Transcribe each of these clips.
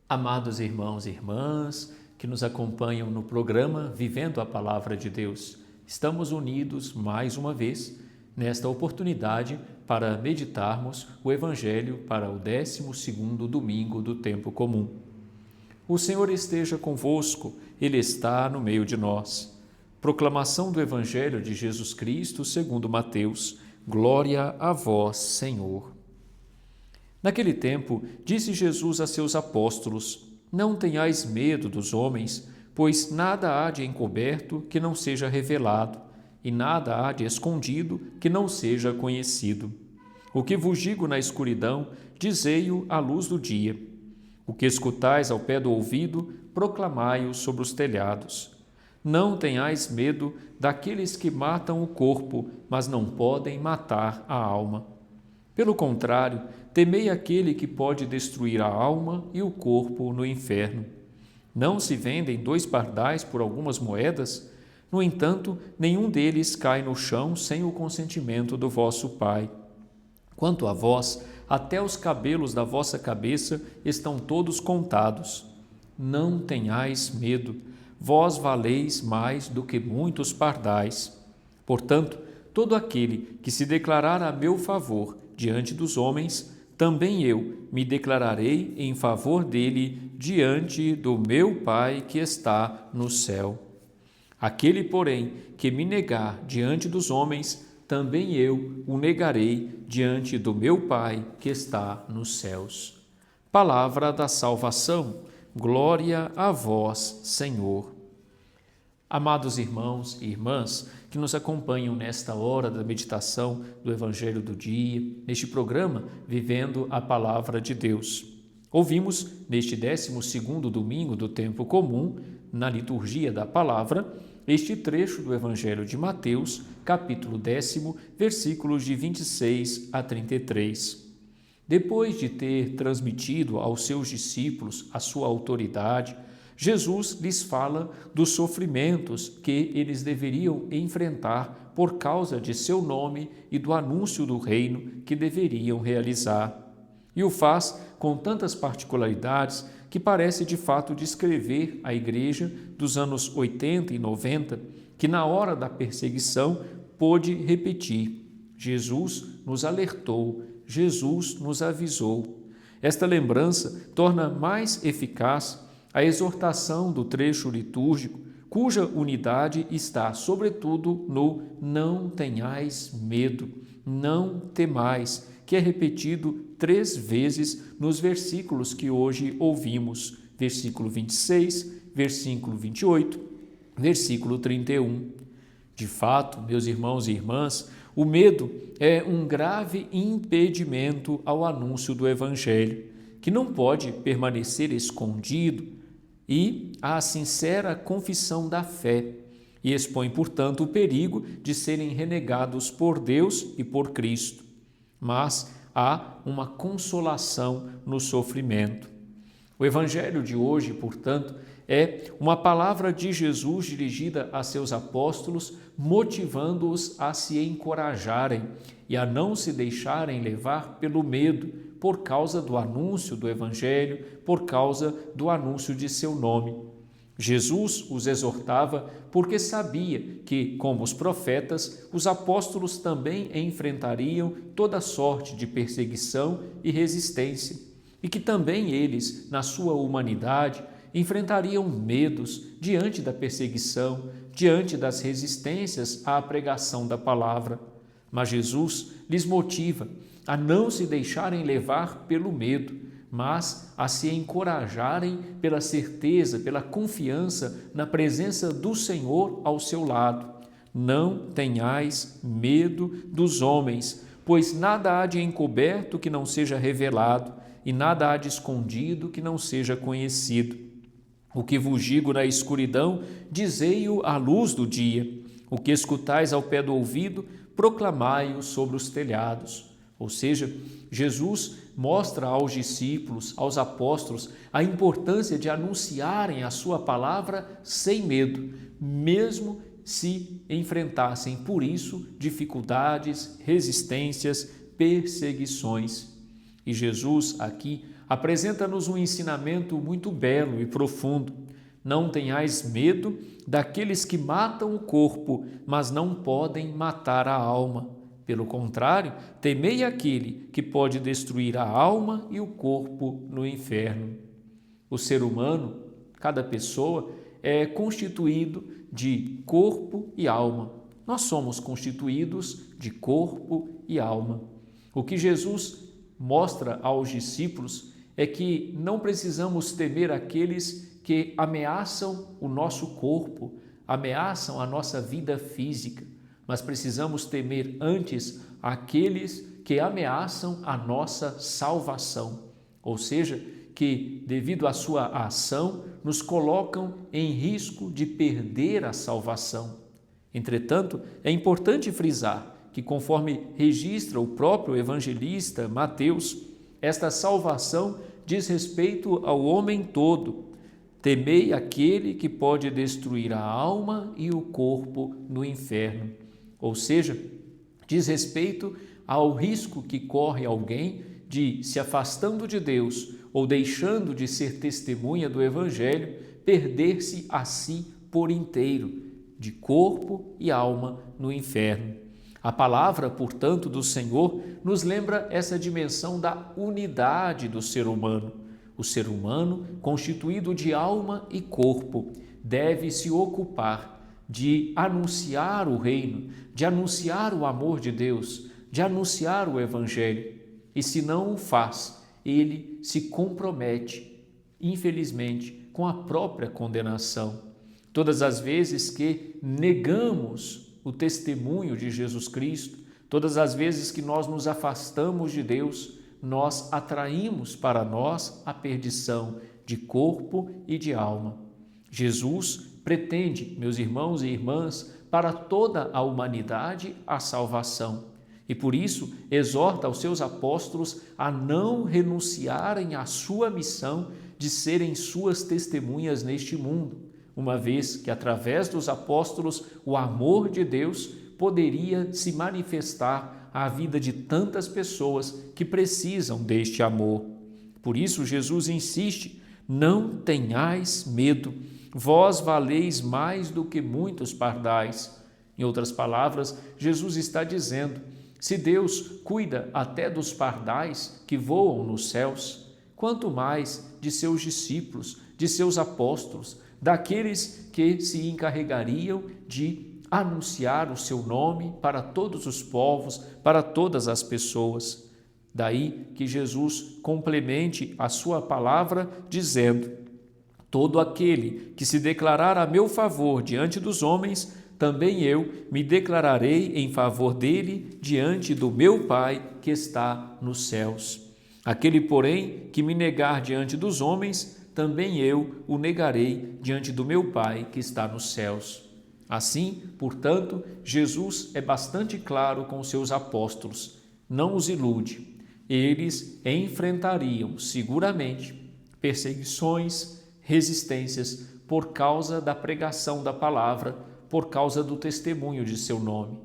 Amados irmãos e irmãs que nos acompanham no programa Vivendo a Palavra de Deus, estamos unidos mais uma vez nesta oportunidade para meditarmos o Evangelho para o 12º domingo do tempo comum. O Senhor esteja convosco, Ele está no meio de nós. Proclamação do Evangelho de Jesus Cristo segundo Mateus. Glória a vós, Senhor. Naquele tempo, disse Jesus a seus apóstolos: Não tenhais medo dos homens, pois nada há de encoberto que não seja revelado, e nada há de escondido que não seja conhecido. O que vos digo na escuridão, dizei-o à luz do dia. O que escutais ao pé do ouvido, proclamai-o sobre os telhados. Não tenhais medo daqueles que matam o corpo, mas não podem matar a alma. Pelo contrário, temei aquele que pode destruir a alma e o corpo no inferno. Não se vendem 2 pardais por algumas moedas? No entanto, nenhum deles cai no chão sem o consentimento do vosso Pai. Quanto a vós, até os cabelos da vossa cabeça estão todos contados. Não tenhais medo, vós valeis mais do que muitos pardais. Portanto, todo aquele que se declarar a meu favor diante dos homens, também eu me declararei em favor dele diante do meu Pai que está no céu. Aquele, porém, que me negar diante dos homens, também eu o negarei diante do meu Pai que está nos céus. Palavra da salvação. Glória a vós, Senhor. Amados irmãos e irmãs que nos acompanham nesta hora da meditação do Evangelho do dia, neste programa Vivendo a Palavra de Deus. Ouvimos neste 12º domingo do tempo comum, na liturgia da palavra, este trecho do Evangelho de Mateus, capítulo 10, versículos de 26 a 33. Depois de ter transmitido aos seus discípulos a sua autoridade, Jesus lhes fala dos sofrimentos que eles deveriam enfrentar por causa de seu nome e do anúncio do reino que deveriam realizar. E o faz com tantas particularidades que parece de fato descrever a igreja dos anos 80 e 90, que na hora da perseguição pôde repetir: Jesus nos alertou, Jesus nos avisou. Esta lembrança torna mais eficaz a exortação do trecho litúrgico, cuja unidade está, sobretudo, no não tenhais medo, não temais, que é repetido 3 vezes nos versículos que hoje ouvimos, versículo 26, versículo 28, versículo 31. De fato, meus irmãos e irmãs, o medo é um grave impedimento ao anúncio do Evangelho, que não pode permanecer escondido, e à sincera confissão da fé, e expõe, portanto, o perigo de serem renegados por Deus e por Cristo. Mas há uma consolação no sofrimento. O Evangelho de hoje, portanto, é uma palavra de Jesus dirigida a seus apóstolos, motivando-os a se encorajarem e a não se deixarem levar pelo medo, por causa do anúncio do Evangelho, por causa do anúncio de seu nome. Jesus os exortava porque sabia que, como os profetas, os apóstolos também enfrentariam toda sorte de perseguição e resistência, e que também eles, na sua humanidade, enfrentariam medos diante da perseguição, diante das resistências à pregação da palavra. Mas Jesus lhes motiva a não se deixarem levar pelo medo, mas a se encorajarem pela certeza, pela confiança na presença do Senhor ao seu lado. Não tenhais medo dos homens, pois nada há de encoberto que não seja revelado, e nada há de escondido que não seja conhecido. O que vos digo na escuridão, dizei-o à luz do dia. O que escutais ao pé do ouvido, proclamai-o sobre os telhados. Ou seja, Jesus mostra aos discípulos, aos apóstolos, a importância de anunciarem a sua palavra sem medo, mesmo se enfrentassem por isso dificuldades, resistências, perseguições. E Jesus aqui apresenta-nos um ensinamento muito belo e profundo. Não tenhais medo daqueles que matam o corpo, mas não podem matar a alma. Pelo contrário, temei aquele que pode destruir a alma e o corpo no inferno. O ser humano, cada pessoa, é constituído de corpo e alma. Nós somos constituídos de corpo e alma. O que Jesus mostra aos discípulos é que não precisamos temer aqueles que ameaçam o nosso corpo, ameaçam a nossa vida física, mas precisamos temer antes aqueles que ameaçam a nossa salvação, ou seja, que, devido à sua ação, nos colocam em risco de perder a salvação. Entretanto, é importante frisar que, conforme registra o próprio evangelista Mateus, esta salvação diz respeito ao homem todo. Temei aquele que pode destruir a alma e o corpo no inferno. Ou seja, diz respeito ao risco que corre alguém de, se afastando de Deus ou deixando de ser testemunha do Evangelho, perder-se a si por inteiro, de corpo e alma no inferno. A palavra, portanto, do Senhor nos lembra essa dimensão da unidade do ser humano. O ser humano, constituído de alma e corpo, deve se ocupar de anunciar o reino, de anunciar o amor de Deus, de anunciar o Evangelho. E se não o faz, ele se compromete, infelizmente, com a própria condenação. Todas as vezes que negamos o testemunho de Jesus Cristo, todas as vezes que nós nos afastamos de Deus, nós atraímos para nós a perdição de corpo e de alma. Jesus pretende, meus irmãos e irmãs, para toda a humanidade a salvação. E por isso exorta aos seus apóstolos a não renunciarem à sua missão de serem suas testemunhas neste mundo, uma vez que através dos apóstolos o amor de Deus poderia se manifestar à vida de tantas pessoas que precisam deste amor. Por isso Jesus insiste: não tenhais medo, vós valeis mais do que muitos pardais. Em outras palavras, Jesus está dizendo: se Deus cuida até dos pardais que voam nos céus, quanto mais de seus discípulos, de seus apóstolos, daqueles que se encarregariam de anunciar o seu nome para todos os povos, para todas as pessoas. Daí que Jesus complemente a sua palavra dizendo: todo aquele que se declarar a meu favor diante dos homens, também eu me declararei em favor dele diante do meu Pai que está nos céus. Aquele, porém, que me negar diante dos homens, também eu o negarei diante do meu Pai que está nos céus. Assim, portanto, Jesus é bastante claro com seus apóstolos. Não os ilude. Eles enfrentariam seguramente perseguições, resistências por causa da pregação da palavra, por causa do testemunho de seu nome.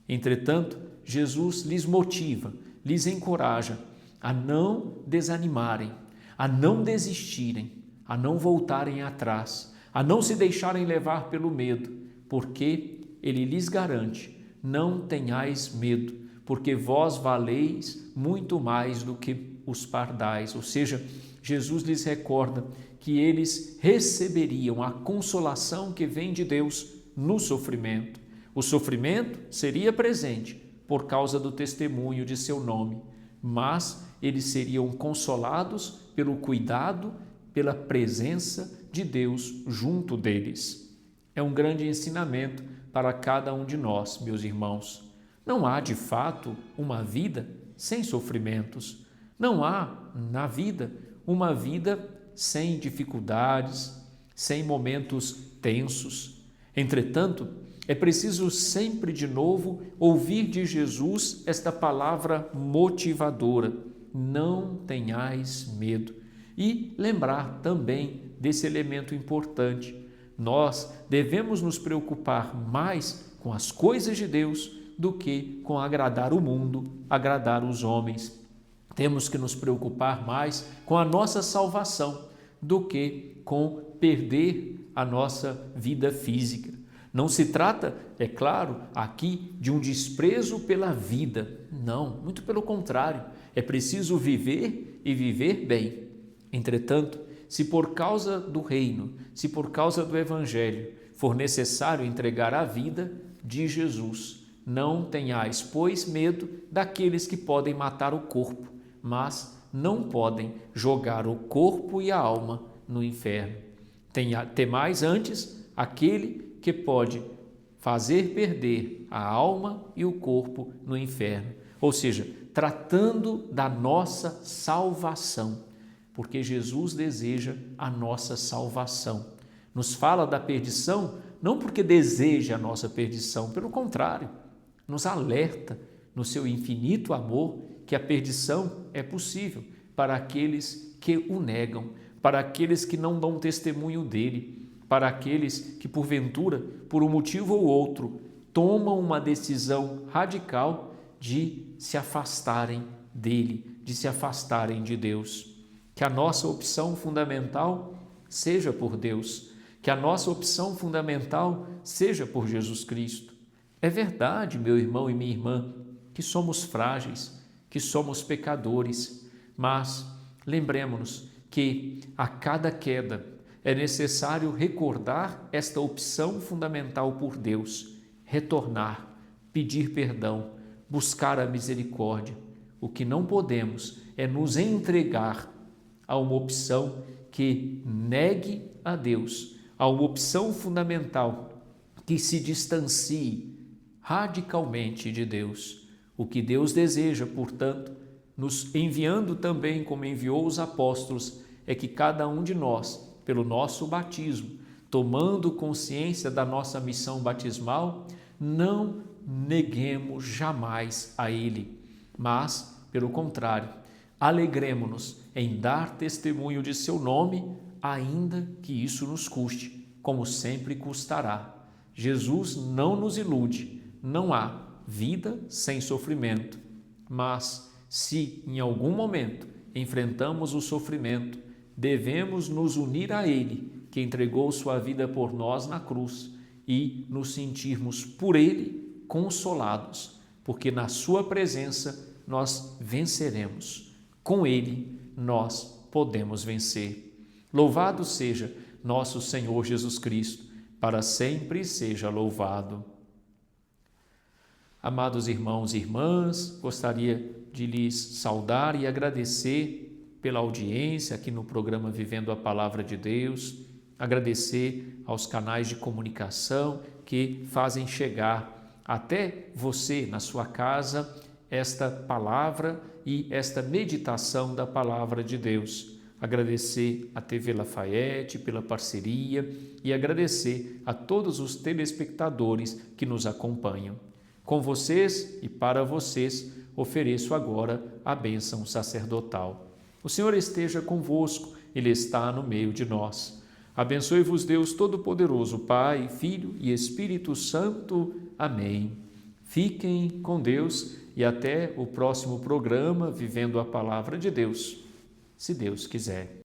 Entretanto, Jesus lhes motiva, lhes encoraja a não desanimarem, a não desistirem, a não voltarem atrás, a não se deixarem levar pelo medo, porque ele lhes garante: não tenhais medo, porque vós valeis muito mais do que os pardais. Ou seja, Jesus lhes recorda que eles receberiam a consolação que vem de Deus no sofrimento. O sofrimento seria presente por causa do testemunho de seu nome, mas eles seriam consolados pelo cuidado, pela presença de Deus junto deles. É um grande ensinamento para cada um de nós, meus irmãos. Não há, de fato, uma vida sem sofrimentos. Não há, na vida, uma vida sem dificuldades, sem momentos tensos. Entretanto, é preciso sempre de novo ouvir de Jesus esta palavra motivadora: não tenhais medo. E lembrar também desse elemento importante: nós devemos nos preocupar mais com as coisas de Deus do que com agradar o mundo, agradar os homens. Temos que nos preocupar mais com a nossa salvação do que com perder a nossa vida física. Não se trata, é claro, aqui de um desprezo pela vida. Não, muito pelo contrário. É preciso viver e viver bem. Entretanto, se por causa do reino, se por causa do evangelho, for necessário entregar a vida de Jesus, não tenhais, pois, medo daqueles que podem matar o corpo, mas não podem jogar o corpo e a alma no inferno. Temais antes aquele que pode fazer perder a alma e o corpo no inferno. Ou seja, tratando da nossa salvação, porque Jesus deseja a nossa salvação. Nos fala da perdição, não porque deseja a nossa perdição, pelo contrário, nos alerta no seu infinito amor que a perdição é possível para aqueles que o negam, para aqueles que não dão testemunho dele, para aqueles que, porventura, por um motivo ou outro, tomam uma decisão radical de se afastarem dele, de se afastarem de Deus. Que a nossa opção fundamental seja por Deus, que a nossa opção fundamental seja por Jesus Cristo. É verdade, meu irmão e minha irmã, que somos frágeis, que somos pecadores, mas lembremos-nos que a cada queda é necessário recordar esta opção fundamental por Deus, retornar, pedir perdão, buscar a misericórdia. O que não podemos é nos entregar a uma opção que negue a Deus, a uma opção fundamental que se distancie radicalmente de Deus. O que Deus deseja, portanto, nos enviando também como enviou os apóstolos, é que cada um de nós, pelo nosso batismo, tomando consciência da nossa missão batismal, não neguemos jamais a Ele, mas, pelo contrário, alegremo-nos em dar testemunho de seu nome, ainda que isso nos custe, como sempre custará. Jesus não nos ilude, não há vida sem sofrimento, mas se em algum momento enfrentamos o sofrimento, devemos nos unir a Ele, que entregou sua vida por nós na cruz, e nos sentirmos por Ele consolados, porque na sua presença nós venceremos. Com Ele nós podemos vencer. Louvado seja nosso Senhor Jesus Cristo, para sempre seja louvado. Amados irmãos e irmãs, gostaria de lhes saudar e agradecer pela audiência aqui no programa Vivendo a Palavra de Deus, agradecer aos canais de comunicação que fazem chegar até você, na sua casa, esta palavra e esta meditação da Palavra de Deus. Agradecer à TV Lafayette pela parceria e agradecer a todos os telespectadores que nos acompanham. Com vocês e para vocês, ofereço agora a bênção sacerdotal. O Senhor esteja convosco, Ele está no meio de nós. Abençoe-vos Deus Todo-Poderoso, Pai, Filho e Espírito Santo. Amém. Fiquem com Deus e até o próximo programa Vivendo a Palavra de Deus, se Deus quiser.